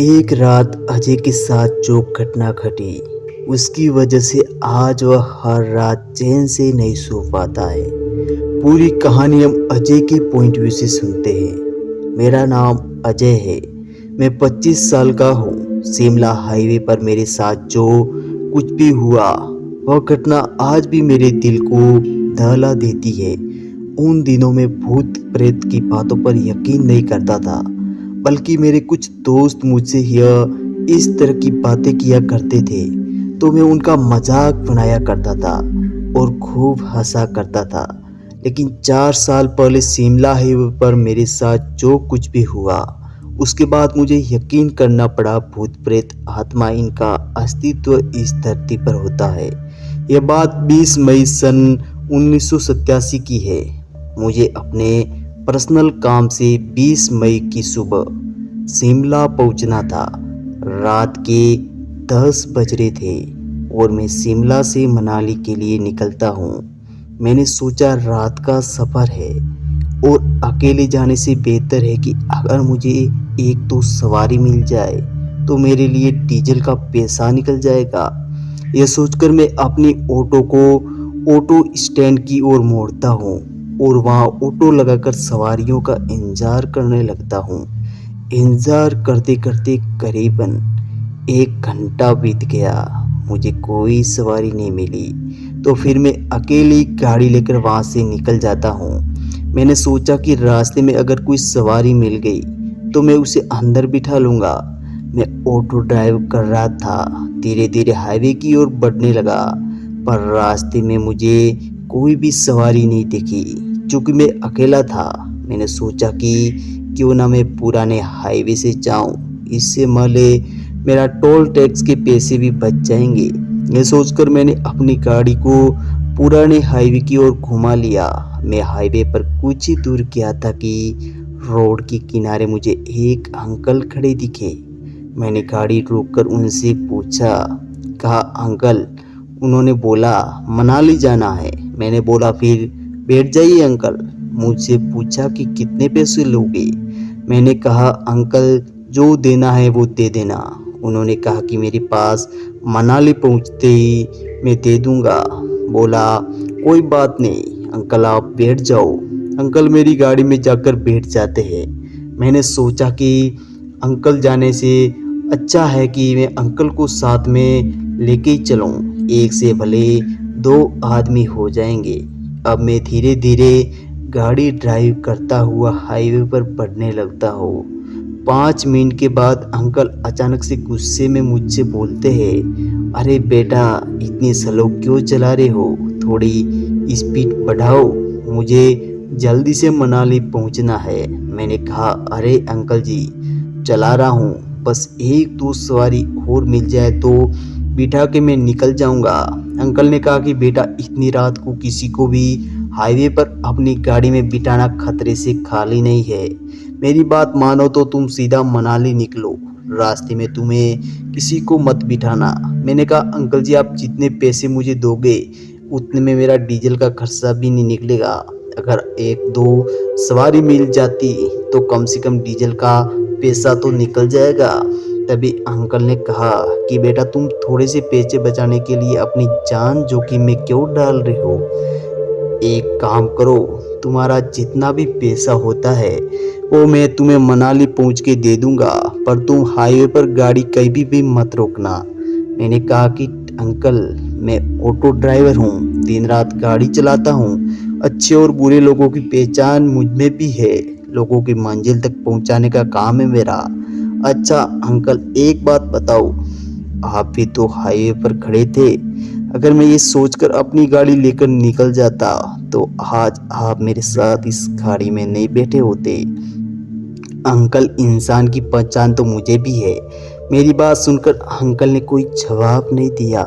एक रात अजय के साथ जो घटना घटी उसकी वजह से आज वह हर रात चैन से नहीं सो पाता है। पूरी कहानी हम अजय के पॉइंट व्यू से सुनते हैं। मेरा नाम अजय है। मैं 25 साल का हूँ। शिमला हाईवे पर मेरे साथ जो कुछ भी हुआ वह घटना आज भी मेरे दिल को दहला देती है। उन दिनों में भूत प्रेत की बातों पर यकीन नहीं करता था, बल्कि मेरे कुछ दोस्त मुझसे यह इस तरह की बातें किया करते थे तो मैं उनका मजाक बनाया करता था और खूब हंसा करता था। लेकिन 4 साल पहले शिमला हाईवे पर मेरे साथ जो कुछ भी हुआ उसके बाद मुझे यकीन करना पड़ा भूत प्रेत आत्मा इनका अस्तित्व इस धरती पर होता है। यह बात 20 मई सन 1987 की है। मुझे अपने पर्सनल काम से 20 मई की सुबह शिमला पहुंचना था। रात के 10 बज रहे थे और मैं शिमला से मनाली के लिए निकलता हूँ। मैंने सोचा रात का सफ़र है और अकेले जाने से बेहतर है कि अगर मुझे एक दो सवारी मिल जाए तो मेरे लिए डीजल का पैसा निकल जाएगा। यह सोचकर मैं अपनी ऑटो को ऑटो स्टैंड की ओर मोड़ता हूँ और वहाँ ऑटो लगाकर सवारियों का इंतजार करने लगता हूँ। इंतजार करते करते करीबन 1 घंटा बीत गया। मुझे कोई सवारी नहीं मिली तो फिर मैं अकेली गाड़ी लेकर वहाँ से निकल जाता हूँ। मैंने सोचा कि रास्ते में अगर कोई सवारी मिल गई तो मैं उसे अंदर बिठा लूँगा। मैं ऑटो ड्राइव कर रहा था। धीरे धीरे हाईवे की ओर बढ़ने लगा, पर रास्ते में मुझे कोई भी सवारी नहीं दिखी। चूँकि मैं अकेला था, मैंने सोचा कि क्यों ना मैं पुराने हाईवे से जाऊं, इससे मले मेरा टोल टैक्स के पैसे भी बच जाएंगे। यह सोचकर मैंने अपनी गाड़ी को पुराने हाईवे की ओर घुमा लिया। मैं हाईवे पर कुछ ही दूर गया था कि रोड के किनारे मुझे एक अंकल खड़े दिखे। मैंने गाड़ी रोककर उनसे पूछा, कहा अंकल। उन्होंने बोला मनाली जाना है। मैंने बोला फिर बैठ जाइए अंकल। मुझसे पूछा कि कितने पैसे लोगे। मैंने कहा अंकल जो देना है वो दे देना। उन्होंने कहा कि मेरे पास मनाली पहुंचते ही मैं दे दूंगा। बोला कोई बात नहीं अंकल, आप बैठ जाओ। अंकल मेरी गाड़ी में जाकर बैठ जाते हैं। मैंने सोचा कि अंकल जाने से अच्छा है कि मैं अंकल को साथ में लेके ही चलूं। एक से भले 2 आदमी हो जाएंगे। अब मैं धीरे धीरे गाड़ी ड्राइव करता हुआ हाईवे पर बढ़ने लगता हूँ। 5 मिनट के बाद अंकल अचानक से गुस्से में मुझसे बोलते हैं, अरे बेटा इतनी स्लो क्यों चला रहे हो, थोड़ी स्पीड बढ़ाओ, मुझे जल्दी से मनाली पहुंचना है। मैंने कहा अरे अंकल जी चला रहा हूँ, बस एक दो सवारी और मिल जाए तो बिठा के मैं निकल जाऊंगा। अंकल ने कहा कि बेटा इतनी रात को किसी को भी हाईवे पर अपनी गाड़ी में बिठाना खतरे से खाली नहीं है। मेरी बात मानो तो तुम सीधा मनाली निकलो। रास्ते में तुम्हें किसी को मत बिठाना। मैंने कहा अंकल जी आप जितने पैसे मुझे दोगे उतने में मेरा डीजल का खर्चा भी नहीं निकलेगा। अगर एक दो सवारी मिल जाती तो कम से कम डीजल का पैसा तो निकल जाएगा। तभी अंकल ने कहा कि बेटा तुम थोड़े से पैसे बचाने के लिए अपनी जान जोखिम में क्यों डाल रहे हो। एक काम करो, तुम्हारा जितना भी पैसा होता है वो मैं तुम्हें मनाली पहुंच के दे दूंगा, पर तुम हाईवे पर गाड़ी कहीं भी मत रोकना। मैंने कहा कि अंकल मैं ऑटो ड्राइवर हूँ, दिन रात गाड़ी चलाता हूँ। अच्छे और बुरे लोगों की पहचान मुझ में भी है। लोगों की मंजिल तक पहुंचाने का काम है मेरा। अच्छा अंकल एक बात बताओ, आप भी तो हाईवे पर खड़े थे। अगर मैं ये सोचकर अपनी गाड़ी लेकर निकल जाता तो आज आप मेरे साथ इस गाड़ी में नहीं बैठे होते। अंकल इंसान की पहचान तो मुझे भी है। मेरी बात सुनकर अंकल ने कोई जवाब नहीं दिया।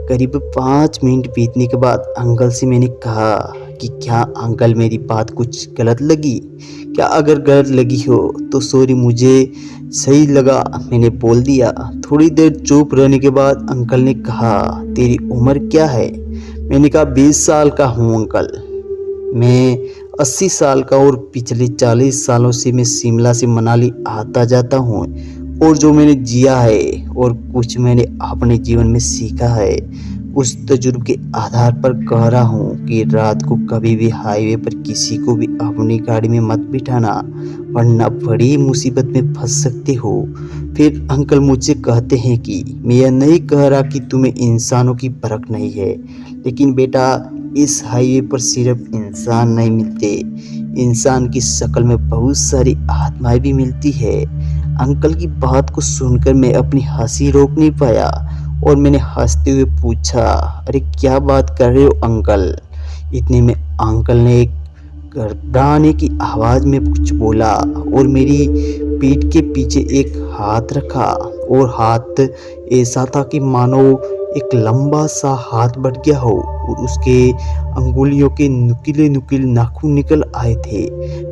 करीब 5 मिनट बीतने के बाद अंकल से मैंने कहा कि क्या अंकल मेरी बात कुछ गलत लगी, क्या अगर गलत लगी हो तो सॉरी, मुझे सही लगा मैंने बोल दिया। थोड़ी देर चुप रहने के बाद अंकल ने कहा तेरी उम्र क्या है। मैंने कहा 20 साल का हूँ अंकल। मैं 80 साल का और पिछले 40 सालों से मैं शिमला से मनाली आता जाता हूँ और जो मैंने जिया है और कुछ मैंने अपने जीवन में सीखा है, उस तजुर्बे के आधार पर कह रहा हूँ कि रात को कभी भी हाईवे पर किसी को भी अपनी गाड़ी में मत बिठाना, वरना बड़ी मुसीबत में फंस सकते हो। फिर अंकल मुझसे कहते हैं कि मैं यह नहीं कह रहा कि तुम्हें इंसानों की परख नहीं है, लेकिन बेटा इस हाईवे पर सिर्फ इंसान नहीं मिलते, इंसान की शक्ल में बहुत सारी आत्माएं भी मिलती है। अंकल की बात को सुनकर मैं अपनी हंसी रोक नहीं पाया और मैंने हंसते हुए पूछा, अरे क्या बात कर रहे हो अंकल? इतने में अंकल ने एक घबराने की आवाज़ में कुछ बोला और मेरी पीठ के पीछे एक हाथ रखा और हाथ ऐसा था कि मानो एक लंबा सा हाथ बढ़ गया हो और उसके अंगुलियों के नुकीले नुकीले नाखून निकल आए थे।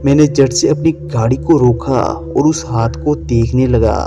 मैंने झट से अपनी गाड़ी को रोका और उस हाथ को देखने लगा।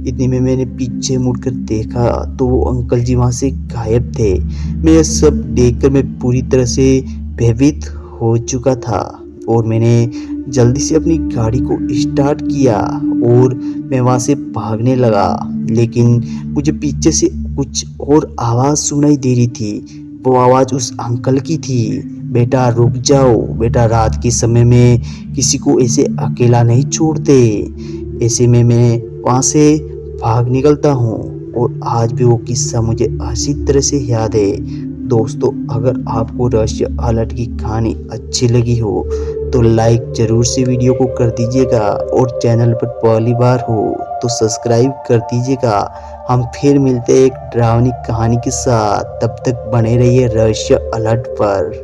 इतने में मैंने पीछे मुड़कर देखा तो वो अंकल जी वहाँ से गायब थे। मैं यह सब देखकर मैं पूरी तरह से भयभीत हो चुका था और मैंने जल्दी से अपनी गाड़ी को स्टार्ट किया और मैं वहाँ से भागने लगा, लेकिन मुझे पीछे से कुछ और आवाज़ सुनाई दे रही थी। वो आवाज़ उस अंकल की थी, बेटा रुक जाओ, बेटा रात के समय में किसी को ऐसे अकेला नहीं छोड़ते। ऐसे में मैं वहाँ से भाग निकलता हूँ और आज भी वो किस्सा मुझे अच्छी तरह से याद है। दोस्तों, अगर आपको रहस्य अलर्ट की कहानी अच्छी लगी हो तो लाइक ज़रूर से वीडियो को कर दीजिएगा और चैनल पर पहली बार हो तो सब्सक्राइब कर दीजिएगा। हम फिर मिलते हैं एक डरावनी कहानी के साथ, तब तक बने रहिए रहस्य अलर्ट पर।